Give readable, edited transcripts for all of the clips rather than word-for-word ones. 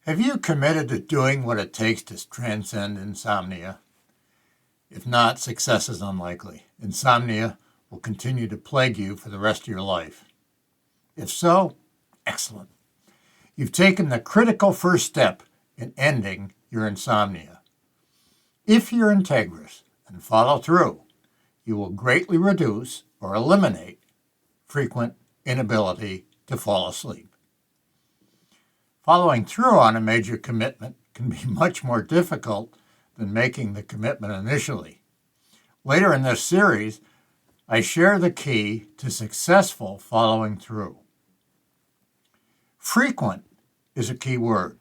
Have you committed to doing what it takes to transcend insomnia? If not, success is unlikely. Insomnia will continue to plague you for the rest of your life. If so, excellent. You've taken the critical first step in ending your insomnia. If you're integrous and follow through, you will greatly reduce or eliminate frequent inability to fall asleep. Following through on a major commitment can be much more difficult than making the commitment initially. Later in this series, I share the key to successful following through. Frequent is a key word.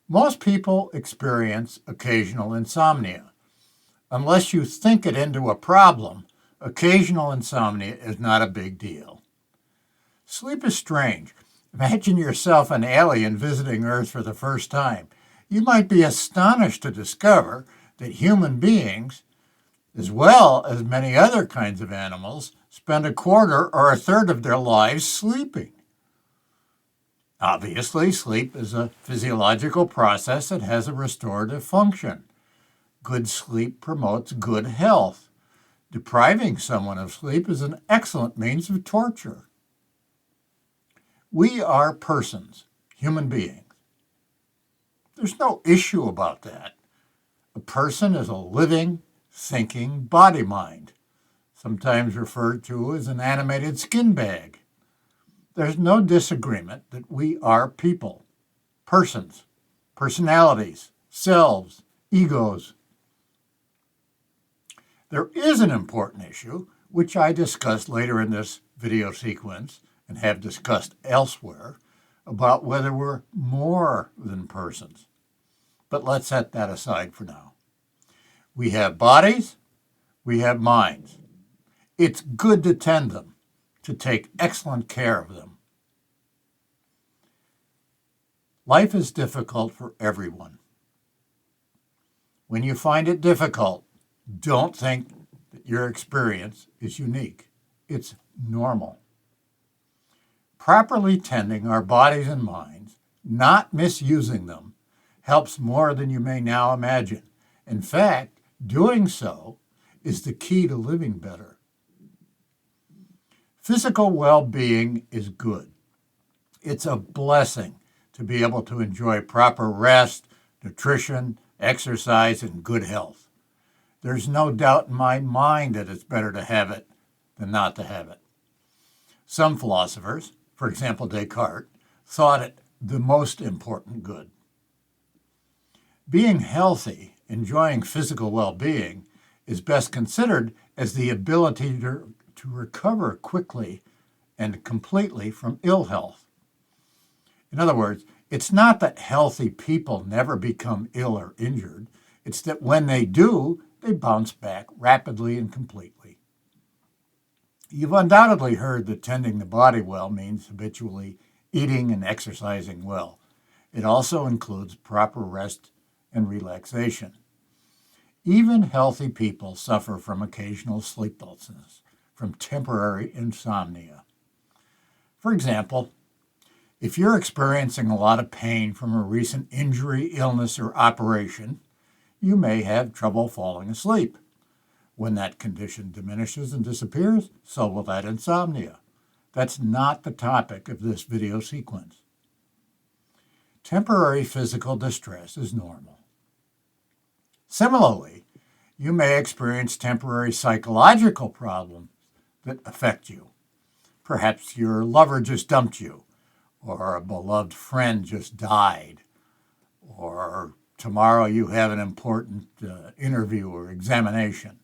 Most people experience occasional insomnia. Unless you think it into a problem, occasional insomnia is not a big deal. Sleep is strange. Imagine yourself an alien visiting Earth for the first time. You might be astonished to discover that human beings, as well as many other kinds of animals, spend a quarter or a third of their lives sleeping. Obviously, sleep is a physiological process that has a restorative function. Good sleep promotes good health. Depriving someone of sleep is an excellent means of torture. We are persons, human beings. There's no issue about that. A person is a living, thinking body-mind, sometimes referred to as an animated skin bag. There's no disagreement that we are people, persons, personalities, selves, egos. There is an important issue, which I discuss later in this video sequence and have discussed elsewhere, about whether we're more than persons. But let's set that aside for now. We have bodies, we have minds. It's good to tend them, to take excellent care of them. Life is difficult for everyone. When you find it difficult, don't think that your experience is unique. It's normal. Properly tending our bodies and minds, not misusing them, helps more than you may now imagine. In fact, doing so is the key to living better. Physical well-being is good. It's a blessing to be able to enjoy proper rest, nutrition, exercise, and good health. There's no doubt in my mind that it's better to have it than not to have it. Some philosophers, for example Descartes, thought it the most important good. Being healthy, enjoying physical well-being, is best considered as the ability to recover quickly and completely from ill health. In other words, it's not that healthy people never become ill or injured. It's that when they do, they bounce back rapidly and completely. You've undoubtedly heard that tending the body well means habitually eating and exercising well. It also includes proper rest and relaxation. Even healthy people suffer from occasional sleeplessness, from temporary insomnia. For example, if you're experiencing a lot of pain from a recent injury, illness, or operation, you may have trouble falling asleep. When that condition diminishes and disappears, so will that insomnia. That's not the topic of this video sequence. Temporary physical distress is normal. Similarly, you may experience temporary psychological problems that affect you. Perhaps your lover just dumped you, or a beloved friend just died, or tomorrow you have an important interview or examination.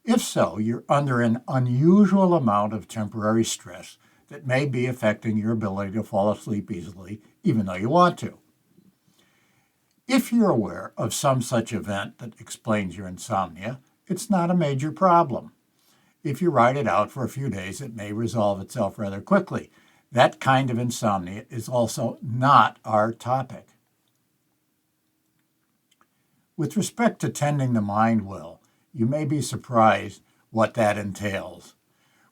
If so, you're under an unusual amount of temporary stress that may be affecting your ability to fall asleep easily, even though you want to. If you're aware of some such event that explains your insomnia, it's not a major problem. If you ride it out for a few days, it may resolve itself rather quickly. That kind of insomnia is also not our topic. With respect to tending the mind well, you may be surprised what that entails.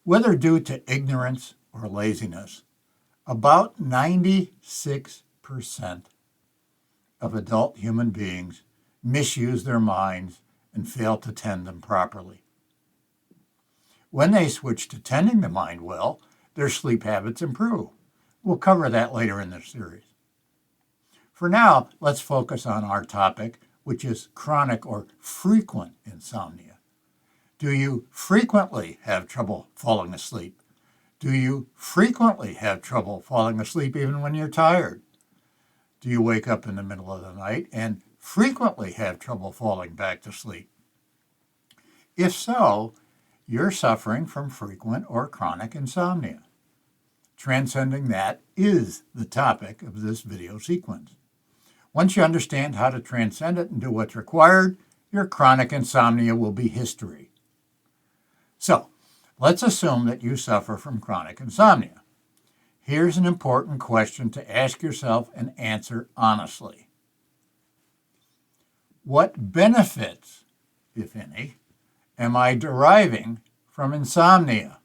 Whether due to ignorance or laziness, about 96% of adult human beings misuse their minds and fail to tend them properly. When they switch to tending the mind well, their sleep habits improve. We'll cover that later in this series. For now, let's focus on our topic, which is chronic or frequent insomnia. Do you frequently have trouble falling asleep? Do you frequently have trouble falling asleep even when you're tired? Do you wake up in the middle of the night and frequently have trouble falling back to sleep? If so, you're suffering from frequent or chronic insomnia. Transcending that is the topic of this video sequence. Once you understand how to transcend it and do what's required, your chronic insomnia will be history. So, let's assume that you suffer from chronic insomnia. Here's an important question to ask yourself and answer honestly. What benefits, if any, am I deriving from insomnia?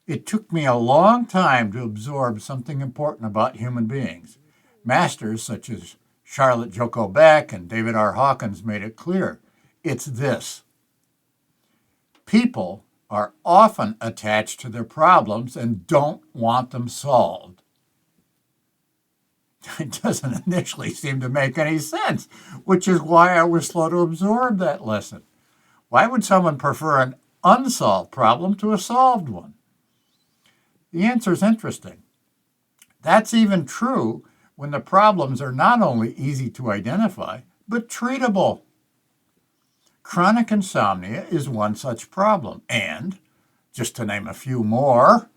It took me a long time to absorb something important about human beings. Masters such as Charlotte Joko Beck and David R. Hawkins made it clear. It's this. People are often attached to their problems and don't want them solved. It doesn't initially seem to make any sense, which is why I was slow to absorb that lesson. Why would someone prefer an unsolved problem to a solved one? The answer is interesting. That's even true when the problems are not only easy to identify, but treatable. Chronic insomnia is one such problem, and, just to name a few more,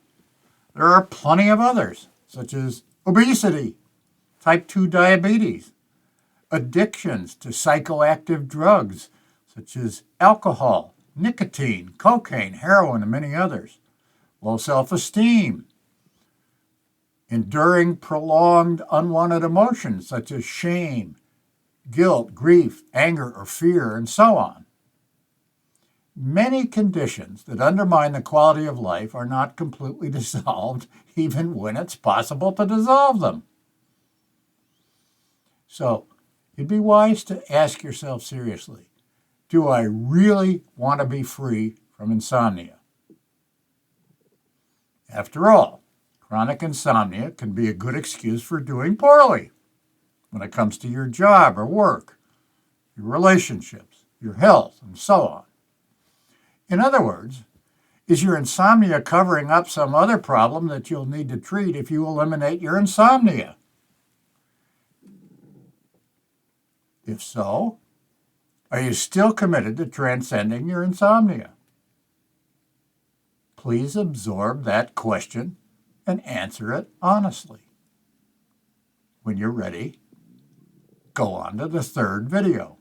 there are plenty of others, such as obesity, type 2 diabetes, addictions to psychoactive drugs, such as alcohol, nicotine, cocaine, heroin, and many others, low self-esteem, enduring prolonged unwanted emotions, such as shame, guilt, grief, anger, or fear, and so on. Many conditions that undermine the quality of life are not completely dissolved, even when it's possible to dissolve them. So, it'd be wise to ask yourself seriously, do I really want to be free from insomnia? After all, chronic insomnia can be a good excuse for doing poorly when it comes to your job or work, your relationships, your health, and so on. In other words, is your insomnia covering up some other problem that you'll need to treat if you eliminate your insomnia? If so, are you still committed to transcending your insomnia? Please absorb that question and answer it honestly. When you're ready, go on to the third video.